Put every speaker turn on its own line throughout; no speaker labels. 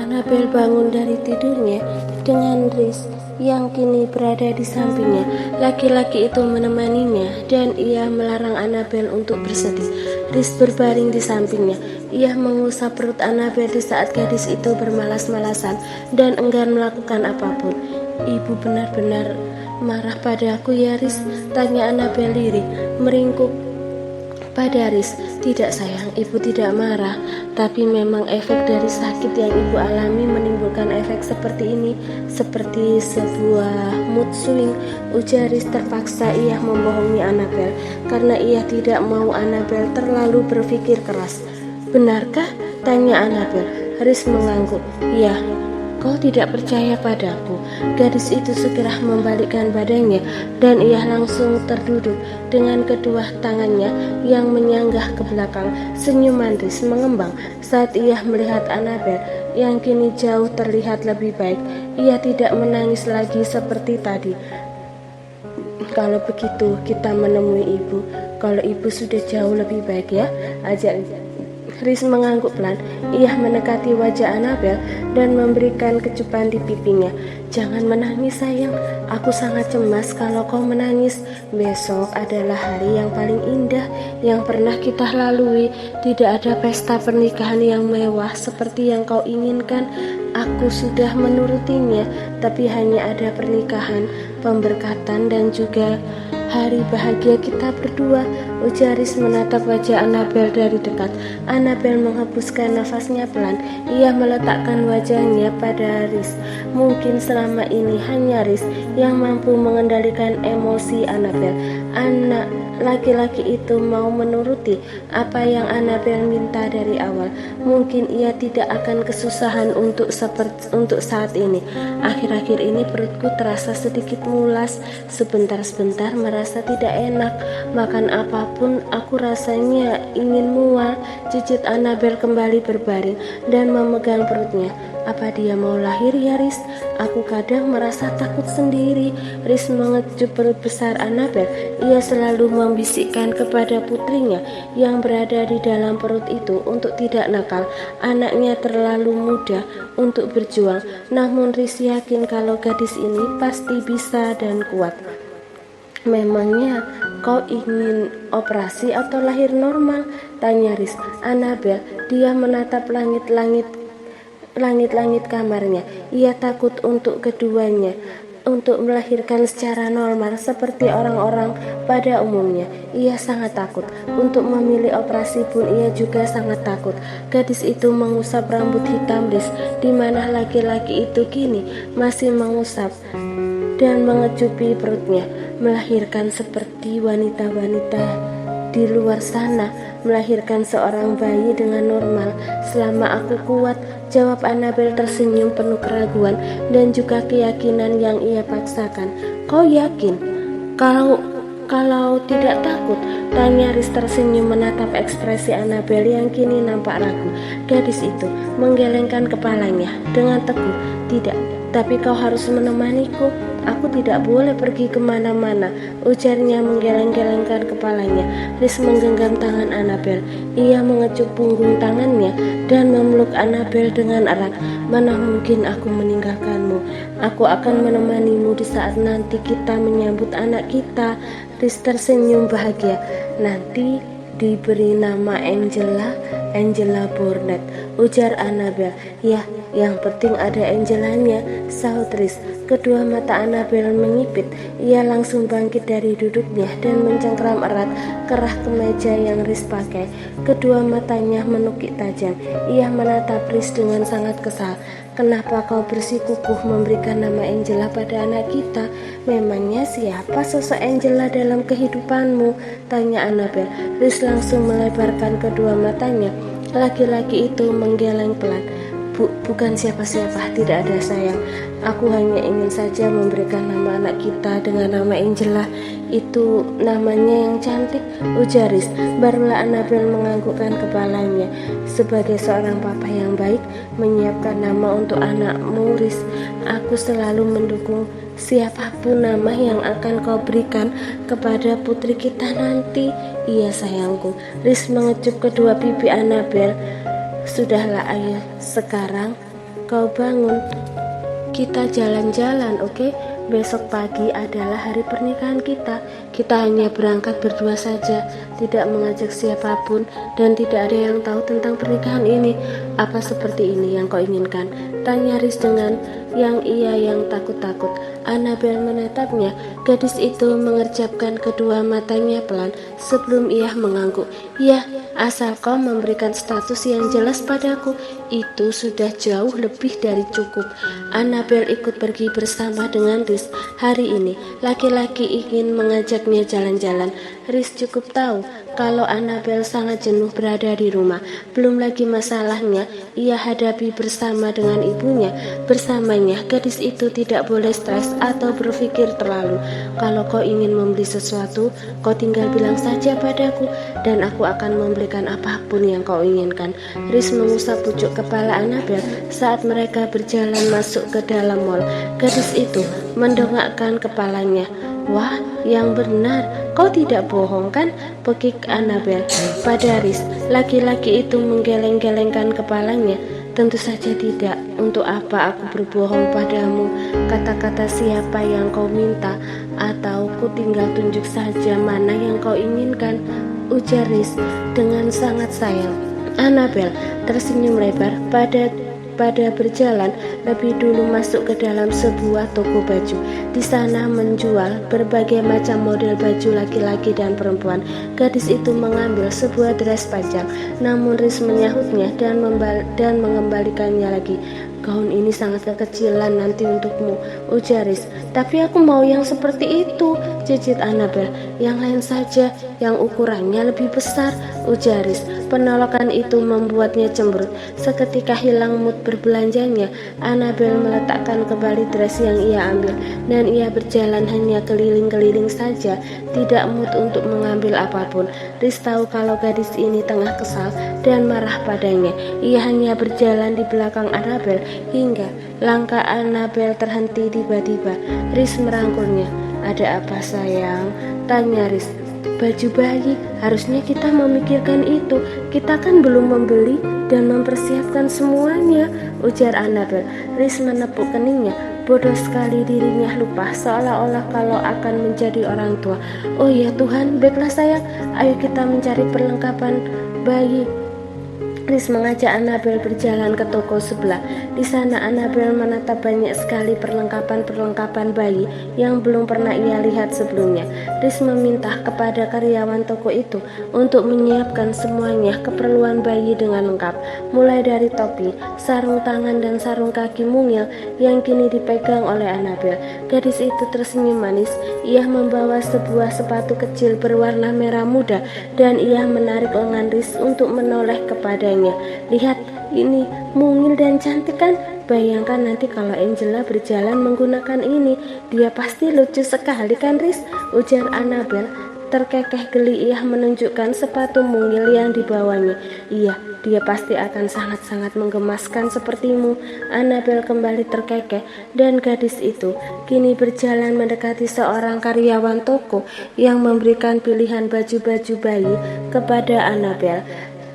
Annabel bangun dari tidurnya dengan Riz yang kini berada di sampingnya. Laki-laki itu menemaninya dan ia melarang Annabel untuk bersedih. Riz berbaring di sampingnya. Ia mengusap perut Annabel di saat gadis itu bermalas-malasan dan enggan melakukan apapun. "Ibu benar-benar marah padaku ya, Riz?" tanya Annabel lirih, meringkuk pada Riz. "Tidak sayang, ibu tidak marah, tapi memang efek dari sakit yang ibu alami menimbulkan efek seperti ini, seperti sebuah mood swing," ujar Riz. Terpaksa ia membohongi Annabel karena ia tidak mau Annabel terlalu berpikir keras. "Benarkah?" tanya Annabel. Riz mengangguk. "Ya, kau tidak percaya padaku." Gadis itu segera membalikkan badannya dan ia langsung terduduk dengan kedua tangannya yang menyanggah ke belakang. Senyuman Riz mengembang saat ia melihat Annabel yang kini jauh terlihat lebih baik. Ia tidak menangis lagi seperti tadi. "Kalau begitu kita menemui ibu. Kalau ibu sudah jauh lebih baik ya," ajak Riz mengangguk pelan. Ia mendekati wajah Annabel dan memberikan kecupan di pipinya. "Jangan menangis sayang, aku sangat cemas kalau kau menangis. Besok adalah hari yang paling indah yang pernah kita lalui. Tidak ada pesta pernikahan yang mewah seperti yang kau inginkan. Aku sudah menurutinya, tapi hanya ada pernikahan, pemberkatan dan juga hari bahagia kita berdua," ujar Riz menatap wajah Annabel dari dekat. Annabel menghembuskan nafasnya pelan. Ia meletakkan wajahnya pada Riz. Mungkin selama ini hanya Riz yang mampu mengendalikan emosi Annabel. Anak laki-laki itu mau menuruti apa yang Annabel minta dari awal. Mungkin ia tidak akan kesusahan untuk saat ini. "Akhir-akhir ini perutku terasa sedikit mulas. Sebentar-sebentar merasa tidak enak. Makan apapun aku rasanya ingin mual," cicit Annabel kembali berbaring dan memegang perutnya. "Apa dia mau lahir ya, Riz? Aku kadang merasa takut sendiri." Riz mengecup perut besar Annabel. Ia selalu membisikkan kepada putrinya yang berada di dalam perut itu untuk tidak nakal. Anaknya terlalu muda untuk berjuang, namun Riz yakin kalau gadis ini pasti bisa dan kuat. "Memangnya kau ingin operasi atau lahir normal?" tanya Riz. Annabel, dia menatap langit-langit kamarnya. Ia takut untuk keduanya, untuk melahirkan secara normal seperti orang-orang pada umumnya. Ia sangat takut. Untuk memilih operasi pun ia juga sangat takut. Gadis itu mengusap rambut hitam Riz, di mana laki-laki itu kini masih mengusap dan mengecupi perutnya. "Melahirkan seperti wanita-wanita di luar sana, melahirkan seorang bayi dengan normal selama aku kuat," jawab Annabel tersenyum penuh keraguan dan juga keyakinan yang ia paksakan. "Kau yakin? Kalau tidak takut?" tanya Riz tersenyum menatap ekspresi Annabel yang kini nampak ragu. Gadis itu menggelengkan kepalanya dengan teguh. "Tidak, tapi kau harus menemaniku. Aku tidak boleh pergi kemana-mana," ujarnya menggeleng-gelengkan kepalanya. Riz menggenggam tangan Annabel. Ia mengecup punggung tangannya dan memeluk Annabel dengan erat. "Mana mungkin aku meninggalkanmu. Aku akan menemanimu di saat nanti kita menyambut anak kita." Riz tersenyum bahagia. "Nanti diberi nama Angela Burnett," ujar Annabel. "Ya, yang penting ada Angelanya," sahut Riz. Kedua mata Annabel menyipit. Ia langsung bangkit dari duduknya dan mencengkram erat kerah kemeja yang Riz pakai. Kedua matanya menukik tajam. Ia menatap Riz dengan sangat kesal. "Kenapa kau bersikukuh memberikan nama Angela pada anak kita? Memangnya siapa sosok Angela dalam kehidupanmu?" tanya Annabel. Riz langsung melebarkan kedua matanya. Laki-laki itu menggeleng pelan. Bukan siapa-siapa, tidak ada sayang. Aku hanya ingin saja memberikan nama anak kita dengan nama Angela. Itu namanya yang cantik," ujar Riz. Barulah Annabel menganggukkan kepalanya. "Sebagai seorang papa yang baik, menyiapkan nama untuk anakmu, Riz. Aku selalu mendukung siapapun nama yang akan kau berikan kepada putri kita nanti." "Iya sayangku." Riz mengecup kedua pipi Annabel. "Sudahlah, ayo sekarang kau bangun, kita jalan-jalan, oke? Besok pagi adalah hari pernikahan kita. Kita hanya berangkat berdua saja, tidak mengajak siapapun, dan tidak ada yang tahu tentang pernikahan ini. Apa seperti ini yang kau inginkan? Tanya Riz dengan yang takut-takut. Annabel menatapnya. Gadis itu mengerjapkan kedua matanya pelan sebelum ia mengangguk. Ya, asal kau memberikan status yang jelas padaku, itu sudah jauh lebih dari cukup. Annabel ikut pergi bersama dengan Riz. Hari ini, laki-laki ingin mengajaknya jalan-jalan. Riz cukup tahu kalau Annabel sangat jenuh berada di rumah. Belum lagi masalahnya ia hadapi bersama dengan ibunya. Bersamanya, gadis itu tidak boleh stres atau berpikir terlalu. Kalau kau ingin membeli sesuatu, kau tinggal bilang saja padaku, dan aku akan membelikan apapun yang kau inginkan. Riz mengusap pucuk kepala Annabel saat mereka berjalan masuk ke dalam mall. Gadis itu mendongakkan kepalanya. Wah, yang benar, kau tidak bohong kan? Pekik Annabel pada Riz. Laki-laki itu menggeleng-gelengkan kepalanya. Tentu saja tidak. Untuk apa aku berbohong padamu? Kata-kata siapa yang kau minta? Atau ku tinggal tunjuk saja mana yang kau inginkan? Ujar Riz dengan sangat sayang. Annabel tersenyum lebar pada berjalan lebih dulu masuk ke dalam sebuah toko baju. Di sana menjual berbagai macam model baju laki-laki dan perempuan. Gadis itu mengambil sebuah dress panjang, namun Riz menyahutnya dan mengembalikannya lagi. Gaun ini sangat kekecilan nanti untukmu, ujar Riz. Tapi aku mau yang seperti itu, cicit Annabel. Yang lain saja, yang ukurannya lebih besar, ujar Riz. Penolakan itu membuatnya cemberut. Seketika hilang mood berbelanjanya. Annabel meletakkan kembali dress yang ia ambil, dan ia berjalan hanya keliling-keliling saja, tidak mood untuk mengambil apapun. Riz tahu kalau gadis ini tengah kesal dan marah padanya. Ia hanya berjalan di belakang Annabel hingga langkah Annabel terhenti tiba-tiba. Riz merangkulnya. Ada apa sayang? Tanya Riz. Baju bayi, harusnya kita memikirkan itu. Kita kan belum membeli dan mempersiapkan semuanya, ujar Annabel. Riz menepuk keningnya. Bodoh sekali dirinya lupa, seolah-olah kalau akan menjadi orang tua. Oh ya Tuhan, baiklah sayang, ayo kita mencari perlengkapan bayi. Riz mengajak Annabel berjalan ke toko sebelah. Di sana Annabel menatap banyak sekali perlengkapan bayi yang belum pernah ia lihat sebelumnya. Riz meminta kepada karyawan toko itu untuk menyiapkan semuanya keperluan bayi dengan lengkap, mulai dari topi, sarung tangan dan sarung kaki mungil yang kini dipegang oleh Annabel. Gadis itu tersenyum manis. Ia membawa sebuah sepatu kecil berwarna merah muda dan ia menarik lengan Riz untuk menoleh kepadanya. Lihat, ini mungil dan cantik kan? Bayangkan nanti kalau Angela berjalan menggunakan ini. Dia pasti lucu sekali kan Riz? Ujar Annabel. Terkekeh geli ia menunjukkan sepatu mungil yang dibawanya. Iya, dia pasti akan sangat-sangat menggemaskan sepertimu. Annabel kembali terkekeh dan gadis itu kini berjalan mendekati seorang karyawan toko yang memberikan pilihan baju-baju bayi kepada Annabel.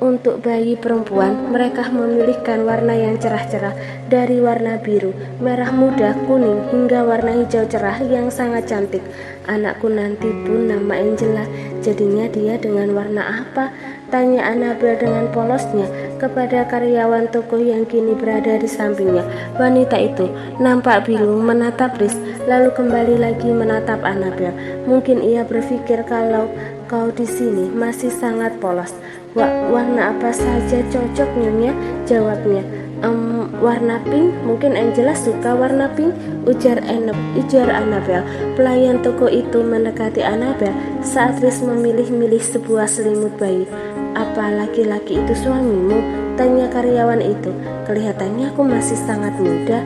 Untuk bayi perempuan, mereka memilihkan warna yang cerah-cerah, dari warna biru, merah muda, kuning, hingga warna hijau cerah yang sangat cantik. Anakku nanti pun nama Angela, jadinya dia dengan warna apa? Tanya Annabel dengan polosnya kepada karyawan toko yang kini berada di sampingnya. Wanita itu nampak bingung menatap Riz, lalu kembali lagi menatap Annabel. Mungkin ia berpikir kalau kau di sini masih sangat polos. Warna apa saja cocok Nyonya, jawabnya. Warna pink, mungkin Angela suka warna pink, ujar Annabel. Pelayan toko itu mendekati Annabel saat Riz memilih-milih sebuah selimut bayi. Apa laki-laki itu suamimu? Tanya karyawan itu. Kelihatannya aku masih sangat muda.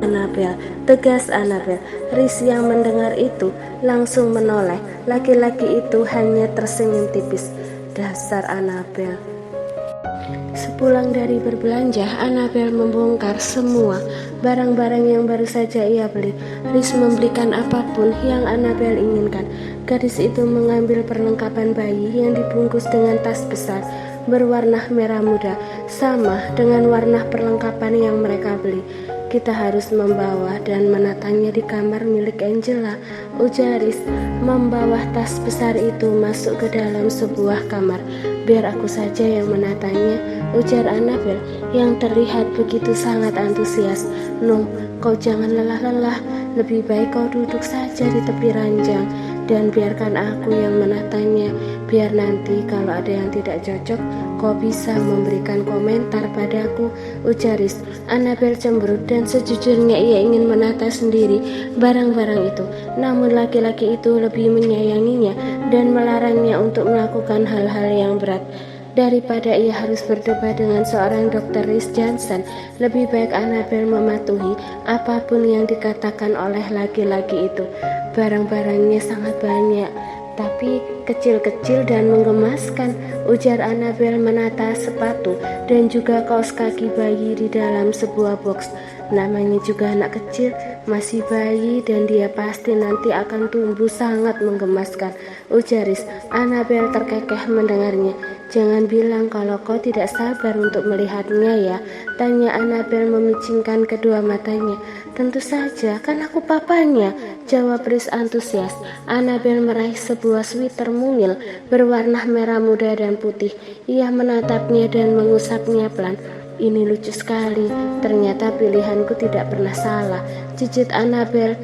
Annabel, tegas Annabel. Riz yang mendengar itu langsung menoleh. Laki-laki itu hanya tersenyum tipis. Dasar Annabel. Sepulang dari berbelanja, Annabel membongkar semua barang-barang yang baru saja ia beli. Riz membelikan apapun apapun yang Annabel inginkan. Gadis itu mengambil perlengkapan bayi yang dibungkus dengan tas besar berwarna merah muda, sama dengan warna perlengkapan yang mereka beli. Kita harus membawa dan menatanya di kamar milik Angela, ujar Riz. Membawa tas besar itu masuk ke dalam sebuah kamar. Biar aku saja yang menatanya, ujar Annabel yang terlihat begitu sangat antusias. No, kau jangan lelah-lelah. Lebih baik kau duduk saja di tepi ranjang dan biarkan aku yang menatanya. Biar nanti kalau ada yang tidak cocok, kau bisa memberikan komentar padaku, ujar Riz. Annabel cemberut dan sejujurnya ia ingin menata sendiri barang-barang itu. Namun laki-laki itu lebih menyayanginya dan melarangnya untuk melakukan hal-hal yang berat. Daripada ia harus berdebat dengan seorang Dr. Riz Johnson, lebih baik Annabel mematuhi apapun yang dikatakan oleh laki-laki itu. Barang-barangnya sangat banyak, tapi kecil-kecil dan menggemaskan, ujar Annabel menata sepatu dan juga kaos kaki bayi di dalam sebuah box. Namanya juga anak kecil, masih bayi, dan dia pasti nanti akan tumbuh sangat menggemaskan, ujar Riz. Annabel terkekeh mendengarnya. Jangan bilang kalau kau tidak sabar untuk melihatnya ya, tanya Annabel memicingkan kedua matanya. Tentu saja, kan aku papanya, jawab Riz antusias. Annabel meraih sebuah sweater mungil berwarna merah muda dan putih. Ia menatapnya dan mengusapnya pelan. Ini lucu sekali, ternyata pilihanku tidak pernah salah, cicit Annabel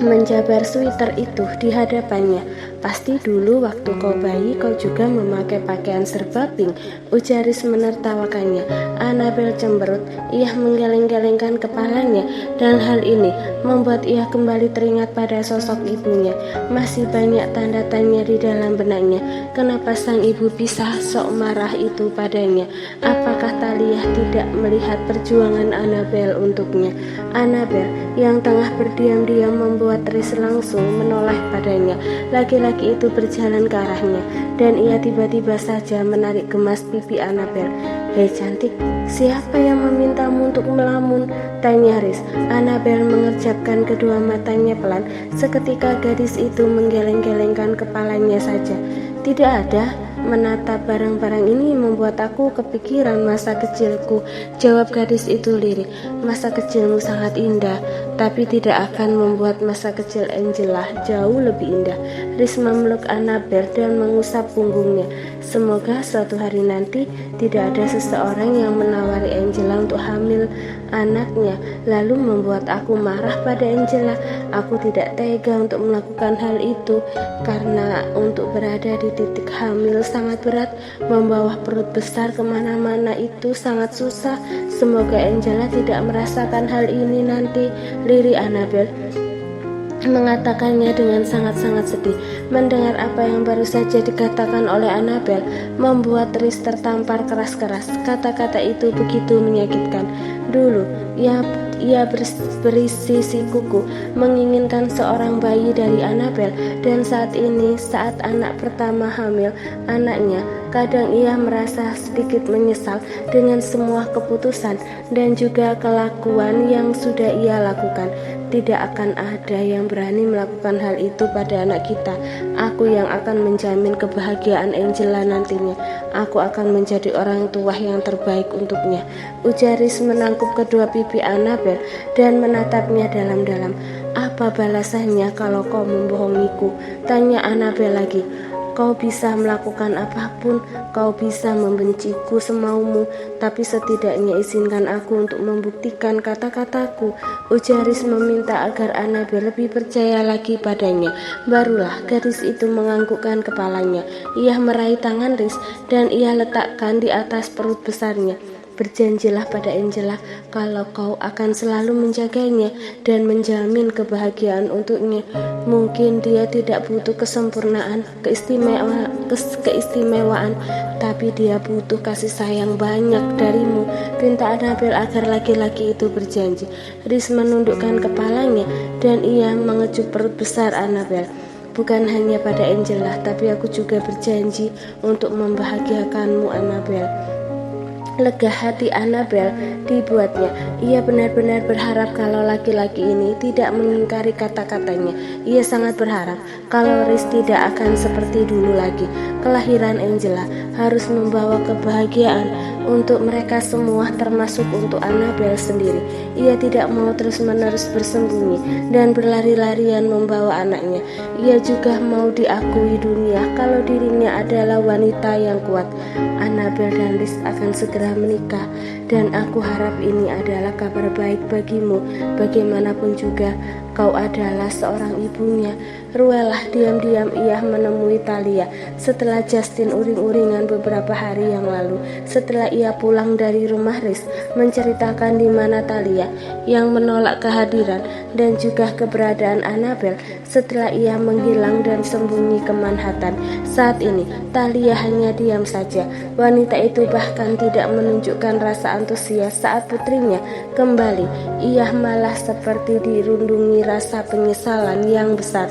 menjabar sweater itu di hadapannya. Pasti dulu waktu kau bayi kau juga memakai pakaian serba pink, ujar Riz menertawakannya. Annabel cemberut. Ia menggeleng-gelengkan kepalanya dan hal ini membuat ia kembali teringat pada sosok ibunya. Masih banyak tanda tanya di dalam benaknya. Kenapa sang ibu bisa sok marah itu padanya? Apakah Thalia tidak melihat perjuangan Annabel untuknya? Annabel yang tengah berdiam-diam membuat Riz langsung menoleh padanya. Laki-laki itu berjalan ke arahnya dan ia tiba-tiba saja menarik gemas pipi Annabel. Hei cantik, siapa yang memintamu untuk melamun? Tanya Riz. Annabel mengerjapkan kedua matanya pelan. Seketika gadis itu menggeleng-gelengkan kepalanya saja. Tidak ada. Menatap barang-barang ini membuat aku kepikiran masa kecilku, jawab gadis itu lirih. Masa kecilmu sangat indah, tapi tidak akan membuat masa kecil Angela jauh lebih indah. Riz memeluk Annabel dan mengusap punggungnya. Semoga suatu hari nanti tidak ada seseorang yang menawari Angela untuk hamil anaknya, lalu membuat aku marah pada Angela. Aku tidak tega untuk melakukan hal itu, karena untuk berada di titik hamil sangat berat, membawa perut besar kemana-mana itu sangat susah. Semoga Angela tidak merasakan hal ini nanti, lirih Annabel mengatakannya dengan sangat-sangat sedih. Mendengar apa yang baru saja dikatakan oleh Annabel membuat Riz tertampar keras-keras. Kata-kata itu begitu menyakitkan. Dulu ia berisi sikuku menginginkan seorang bayi dari Annabel, dan saat ini saat anak pertama hamil anaknya, kadang ia merasa sedikit menyesal dengan semua keputusan dan juga kelakuan yang sudah ia lakukan. Tidak akan ada yang berani melakukan hal itu pada anak kita. Aku yang akan menjamin kebahagiaan Angela nantinya. Aku akan menjadi orang tua yang terbaik untuknya, ujar Riz menangkup kedua pipi Annabel dan menatapnya dalam-dalam. Apa balasannya kalau kau membohongiku? Tanya Annabel lagi. Kau bisa melakukan apapun, kau bisa membenciku semaumu, tapi setidaknya izinkan aku untuk membuktikan kata-kataku. Ujar Riz meminta agar Annabel lebih percaya lagi padanya. Barulah gadis itu menganggukkan kepalanya. Ia meraih tangan Riz dan ia letakkan di atas perut besarnya. Berjanjilah pada Angela kalau kau akan selalu menjaganya dan menjamin kebahagiaan untuknya. Mungkin dia tidak butuh kesempurnaan, keistimewaan, tapi dia butuh kasih sayang banyak darimu. Pinta Annabel agar laki-laki itu berjanji. Riz menundukkan kepalanya dan ia mengecup perut besar Annabel. Bukan hanya pada Angela, tapi aku juga berjanji untuk membahagiakanmu, Annabel. Lega hati Annabel dibuatnya. Ia benar-benar berharap kalau laki-laki ini tidak mengingkari kata-katanya. Ia sangat berharap kalau Rhys tidak akan seperti dulu lagi. Kelahiran Angela harus membawa kebahagiaan untuk mereka semua, termasuk untuk Annabel sendiri. Ia tidak mau terus-menerus bersembunyi dan berlari-larian membawa anaknya. Ia juga mau diakui dunia kalau dirinya adalah wanita yang kuat. Annabel dan Rhys akan segera menikah, dan aku harap ini adalah kabar baik bagimu. Bagaimanapun juga, kau adalah seorang ibunya. Ruelah diam-diam ia menemui Thalia setelah Justin uring-uringan beberapa hari yang lalu. Setelah ia pulang dari rumah Rhys, menceritakan di mana Thalia yang menolak kehadiran dan juga keberadaan Annabel setelah ia menghilang dan sembunyi ke Manhattan. Saat ini Thalia hanya diam saja. Wanita itu bahkan tidak menunjukkan rasa antusias saat putrinya kembali. Ia malah seperti dirundungi rasa penyesalan yang besar.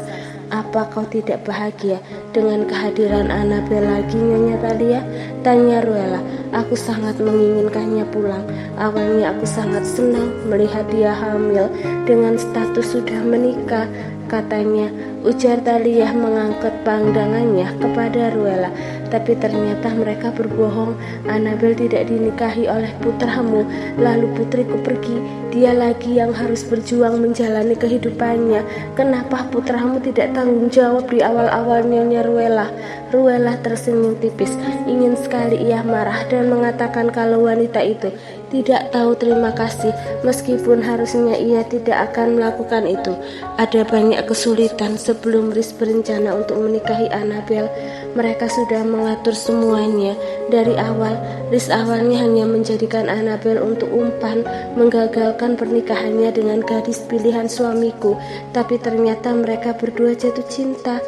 Apa kau tidak bahagia dengan kehadiran Annabel lagi, Nyonya Thalia? Tanya Ruella. Aku sangat menginginkannya pulang. Awalnya aku sangat senang melihat dia hamil dengan status sudah menikah, katanya, ujar Thalia mengangkat pandangannya kepada Ruella. Tapi ternyata mereka berbohong. Annabel tidak dinikahi oleh putramu. Lalu putriku pergi. Dia lagi yang harus berjuang menjalani kehidupannya. Kenapa putramu tidak tanggung jawab di awal-awal, Nyonya Ruella? Ruella tersenyum tipis. Ingin sekali ia marah dan mengatakan kalau wanita itu tidak tahu terima kasih, meskipun harusnya ia tidak akan melakukan itu. Ada banyak kesulitan sebelum Rhys berencana untuk menikahi Annabel. Mereka sudah mengatur semuanya dari awal. Rhys awalnya hanya menjadikan Annabel untuk umpan, menggagalkan pernikahannya dengan gadis pilihan suamiku. Tapi ternyata mereka berdua jatuh cinta.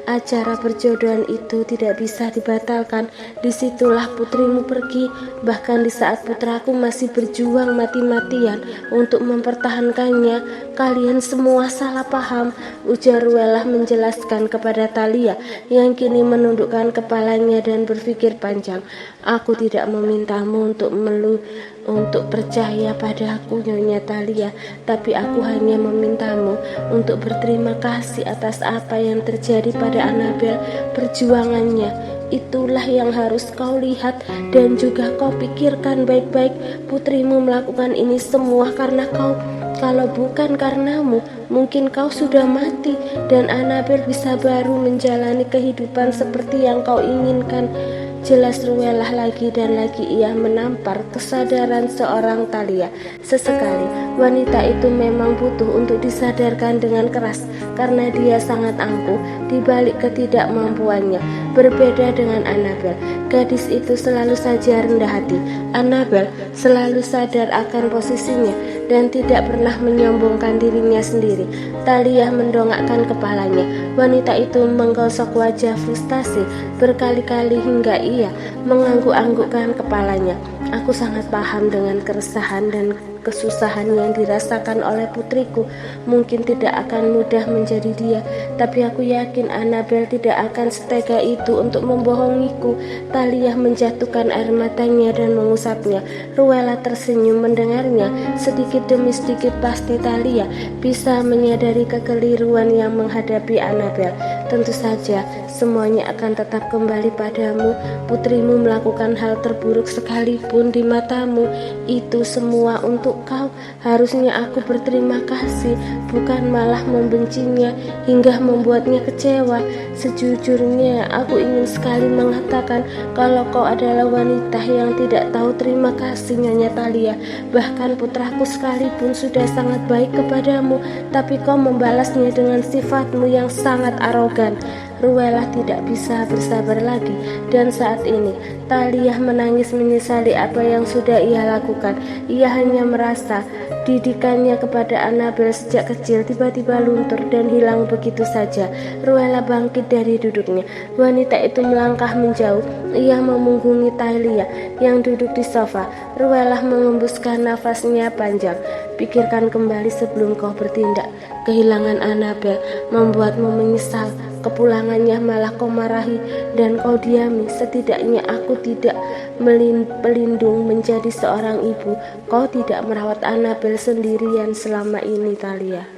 Acara perjodohan itu tidak bisa dibatalkan. Disitulah putrimu pergi. Bahkan di saat putraku masih berjuang mati-matian untuk mempertahankannya, kalian semua salah paham, ujar Ruella menjelaskan kepada Thalia yang kini menundukkan kepalanya dan berpikir panjang. Aku tidak memintamu untuk percaya padaku, Nyonya Thalia, tapi aku hanya memintamu untuk berterima kasih atas apa yang terjadi pada Annabel. Perjuangannya itulah yang harus kau lihat dan juga kau pikirkan baik-baik. Putrimu melakukan ini semua karena kau. Kalau bukan karenamu, mungkin kau sudah mati dan Annabel bisa baru menjalani kehidupan seperti yang kau inginkan. Jelas Ruella lagi dan lagi ia menampar kesadaran seorang Thalia. Sesekali wanita itu memang butuh untuk disadarkan dengan keras karena dia sangat angkuh di balik ketidakmampuannya. Berbeda dengan Annabel, gadis itu selalu saja rendah hati. Annabel selalu sadar akan posisinya dan tidak pernah menyombongkan dirinya sendiri. Thalia mendongakkan kepalanya. Wanita itu menggosok wajah frustasi berkali-kali hingga ia mengangguk-anggukkan kepalanya. Aku sangat paham dengan keresahan dan kesusahan yang dirasakan oleh putriku. Mungkin tidak akan mudah menjadi dia, tapi aku yakin Annabel tidak akan setega itu untuk membohongiku. Thalia menjatuhkan air matanya dan mengusapnya. Ruella tersenyum mendengarnya. Sedikit demi sedikit pasti Thalia bisa menyadari kekeliruan yang menghadapi Annabel. Tentu saja semuanya akan tetap kembali padamu. Putrimu melakukan hal terburuk sekalipun di matamu, itu semua untuk kau. Harusnya aku berterima kasih, bukan malah membencinya hingga membuatnya kecewa. Sejujurnya aku ingin sekali mengatakan kalau kau adalah wanita yang tidak tahu terima kasih, Nyonya Thalia. Bahkan putraku sekalipun sudah sangat baik kepadamu, tapi kau membalasnya dengan sifatmu yang sangat arogan. Ruella tidak bisa bersabar lagi, dan saat ini Thalia menangis menyesali apa yang sudah ia lakukan. Ia hanya merasa didikannya kepada Annabel sejak kecil tiba-tiba luntur dan hilang begitu saja. Ruella bangkit dari duduknya. Wanita itu melangkah menjauh. Ia memunggungi Thalia yang duduk di sofa. Ruella mengembuskan nafasnya panjang. Pikirkan kembali sebelum kau bertindak. Kehilangan Annabel membuatmu menyesal. kepulangannya malah kau marahi dan kau diami. Setidaknya aku tidak pelindung menjadi seorang ibu. Kau tidak merawat Annabel sendirian selama ini, Thalia.